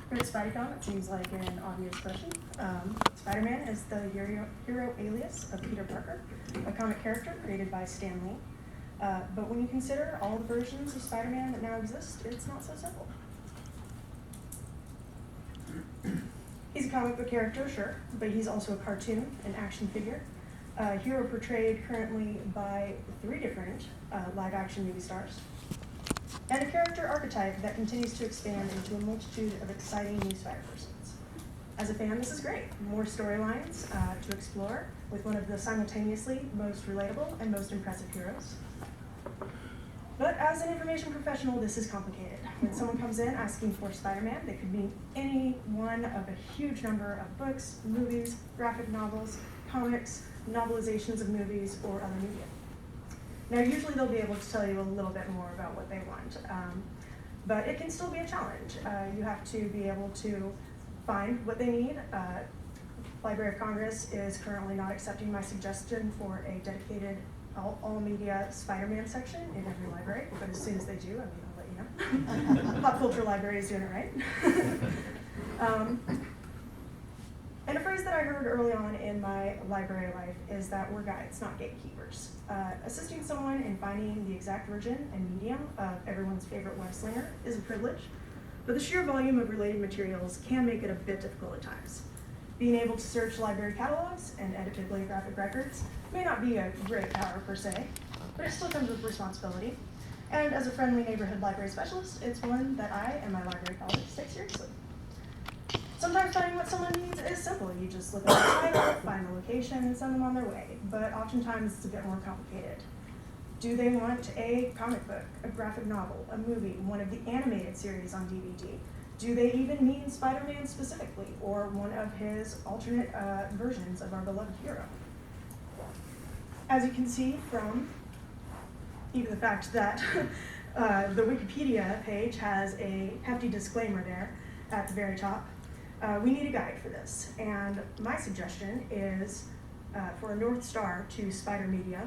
For Spideycom, it seems like an obvious question. Spider-Man is the hero alias of Peter Parker, a comic character created by Stan Lee. But when you consider all the versions of Spider-Man that now exist, it's not so simple. He's a comic book character, sure, but he's also a cartoon, an action figure, a hero portrayed currently by 3 different live-action movie stars, and a character archetype that continues to expand into a multitude of exciting new Spider-Persons. As a fan, this is great. More storylines to explore with one of the simultaneously most relatable and most impressive heroes. But as an information professional, this is complicated. When someone comes in asking for Spider-Man, they could mean any one of a huge number of books, movies, graphic novels, comics, novelizations of movies, or other media. Now, usually they'll be able to tell you a little bit more about what they want, but it can still be a challenge. You have to be able to find what they need. Library of Congress is currently not accepting my suggestion for a dedicated all-media Spider-Man section in every library, but as soon as they do, I'll let you know. Pop culture library is doing it right. And a phrase that I heard early on in my library life is that we're guides, not gatekeepers. Assisting someone in finding the exact version and medium of everyone's favorite web slinger is a privilege, but the sheer volume of related materials can make it a bit difficult at times. Being able to search library catalogs and edit bibliographic records may not be a great power per se, but it still comes with responsibility. And as a friendly neighborhood library specialist, it's one that I and my library colleagues take seriously. Sometimes finding what someone needs is simple. You just look at the title, find the location, and send them on their way. But oftentimes it's a bit more complicated. Do they want a comic book, a graphic novel, a movie, one of the animated series on DVD? Do they even mean Spider-Man specifically, or one of his alternate versions of our beloved hero? As you can see from even the fact that the Wikipedia page has a hefty disclaimer there at the very top, we need a guide for this. And my suggestion is, for a North Star to Spider Media,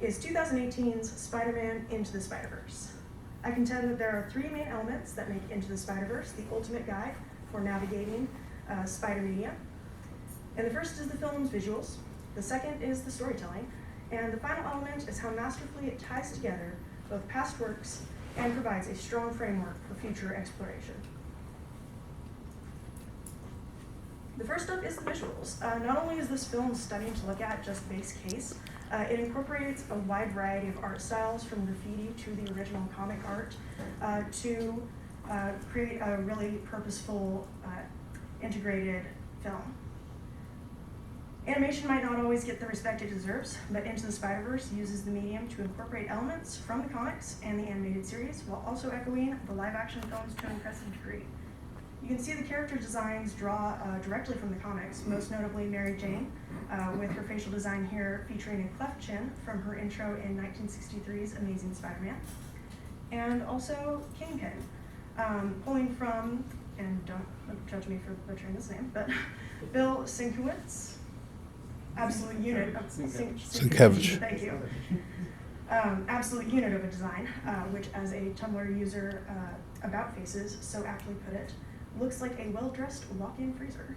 is 2018's Spider-Man Into the Spider-Verse. I contend that there are 3 main elements that make Into the Spider-Verse the ultimate guide for navigating Spider Media. And the first is the film's visuals, the second is the storytelling, and the final element is how masterfully it ties together both past works and provides a strong framework for future exploration. The first up is the visuals. Not only is this film stunning to look at just base case, it incorporates a wide variety of art styles from graffiti to the original comic art to create a really purposeful, integrated film. Animation might not always get the respect it deserves, but Into the Spider-Verse uses the medium to incorporate elements from the comics and the animated series while also echoing the live-action films to an impressive degree. You can see the character designs draw directly from the comics, most notably Mary Jane, with her facial design here featuring a cleft chin from her intro in 1963's Amazing Spider-Man. And also Kingpin, pulling from, and don't judge me for butchering this name, but Bill Sienkiewicz, absolute unit of Sienkiewicz. Thank you. Absolute unit of a design, which as a Tumblr user about faces so aptly put it, looks like a well-dressed walk-in freezer.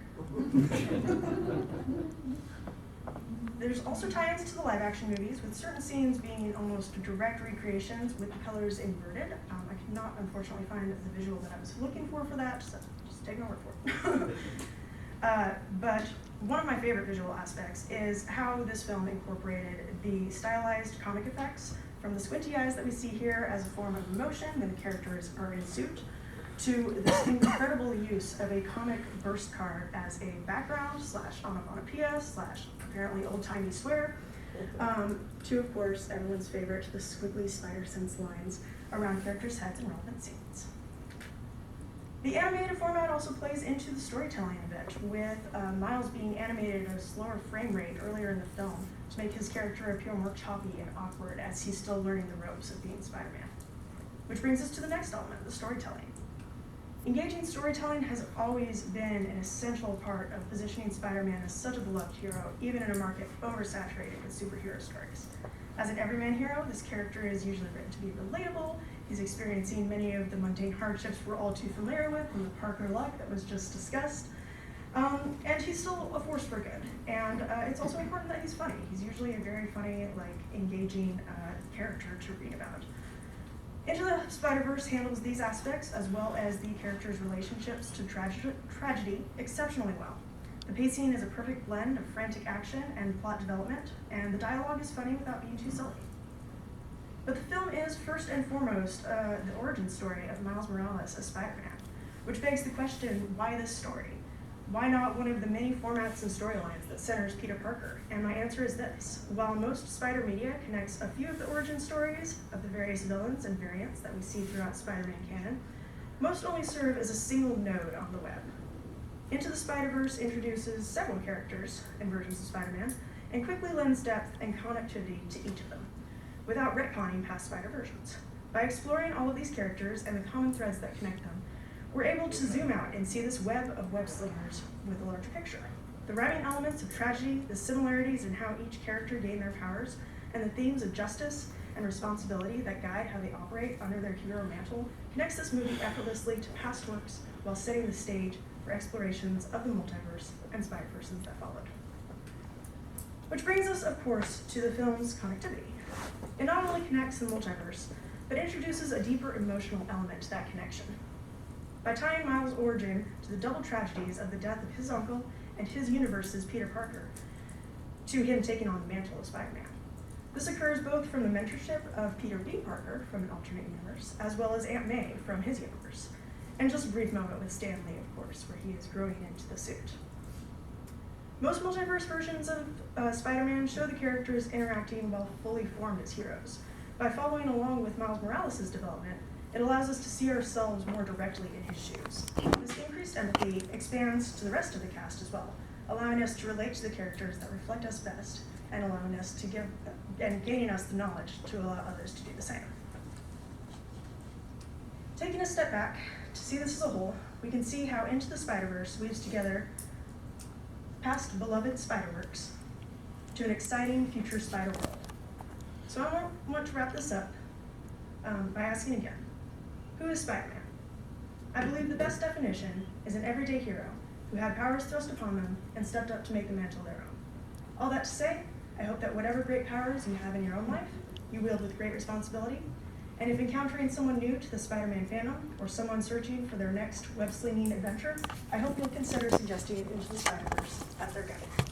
There's also tie-ins to the live-action movies, with certain scenes being almost direct recreations with the colors inverted. I could not, unfortunately, find the visual that I was looking for that, so just take my word for it. But one of my favorite visual aspects is how this film incorporated the stylized comic effects from the squinty eyes that we see here as a form of emotion when the characters are in suit, to this incredible use of a comic burst card as a background / onomatopoeia / apparently old-timey swear, to, of course, everyone's favorite, the squiggly spider sense lines around characters' heads in relevant scenes. The animated format also plays into the storytelling a bit, with Miles being animated at a slower frame rate earlier in the film to make his character appear more choppy and awkward as he's still learning the ropes of being Spider-Man. Which brings us to the next element, the storytelling. Engaging storytelling has always been an essential part of positioning Spider-Man as such a beloved hero, even in a market oversaturated with superhero stories. As an everyman hero, this character is usually written to be relatable He's experiencing many of the mundane hardships we're all too familiar with from the Parker luck that was just discussed. And he's still a force for good. And it's also important that he's funny. He's usually a very funny, engaging character to read about. Into the Spider-Verse handles these aspects, as well as the characters' relationships to tragedy, exceptionally well. The pacing is a perfect blend of frantic action and plot development, and the dialogue is funny without being too silly. But the film is, first and foremost, the origin story of Miles Morales as Spider-Man, which begs the question, why this story? Why not one of the many formats and storylines that centers Peter Parker? And my answer is this. While most Spider media connects a few of the origin stories of the various villains and variants that we see throughout Spider-Man canon, most only serve as a single node on the web. Into the Spider-Verse introduces several characters and versions of Spider-Man, and quickly lends depth and connectivity to each of them, without retconning past Spider versions. By exploring all of these characters and the common threads that connect them, we're able to zoom out and see this web of web slingers with a larger picture. The rhyming elements of tragedy, the similarities in how each character gained their powers, and the themes of justice and responsibility that guide how they operate under their hero mantle connects this movie effortlessly to past works while setting the stage for explorations of the multiverse and Spider-Verses that followed. Which brings us, of course, to the film's connectivity. It not only connects the multiverse, but introduces a deeper emotional element to that connection. By tying Miles' origin to the double tragedies of the death of his uncle and his universe's Peter Parker, to him taking on the mantle of Spider-Man. This occurs both from the mentorship of Peter B. Parker from an alternate universe, as well as Aunt May from his universe, and just a brief moment with Stan Lee, of course, where he is growing into the suit. Most multiverse versions of Spider-Man show the characters interacting while fully formed as heroes. By following along with Miles Morales' development, it allows us to see ourselves more directly in his shoes. This increased empathy expands to the rest of the cast as well, allowing us to relate to the characters that reflect us best, and allowing us to gaining us the knowledge to allow others to do the same. Taking a step back to see this as a whole, we can see how Into the Spider-Verse weaves together past beloved Spider-Works to an exciting future Spider-World. So I want to wrap this up by asking again, who is Spider-Man? I believe the best definition is an everyday hero who had powers thrust upon them and stepped up to make the mantle their own. All that to say, I hope that whatever great powers you have in your own life, you wield with great responsibility. And if encountering someone new to the Spider-Man fandom or someone searching for their next web-slinging adventure, I hope you'll consider suggesting Into the Spider-Verse as their guide.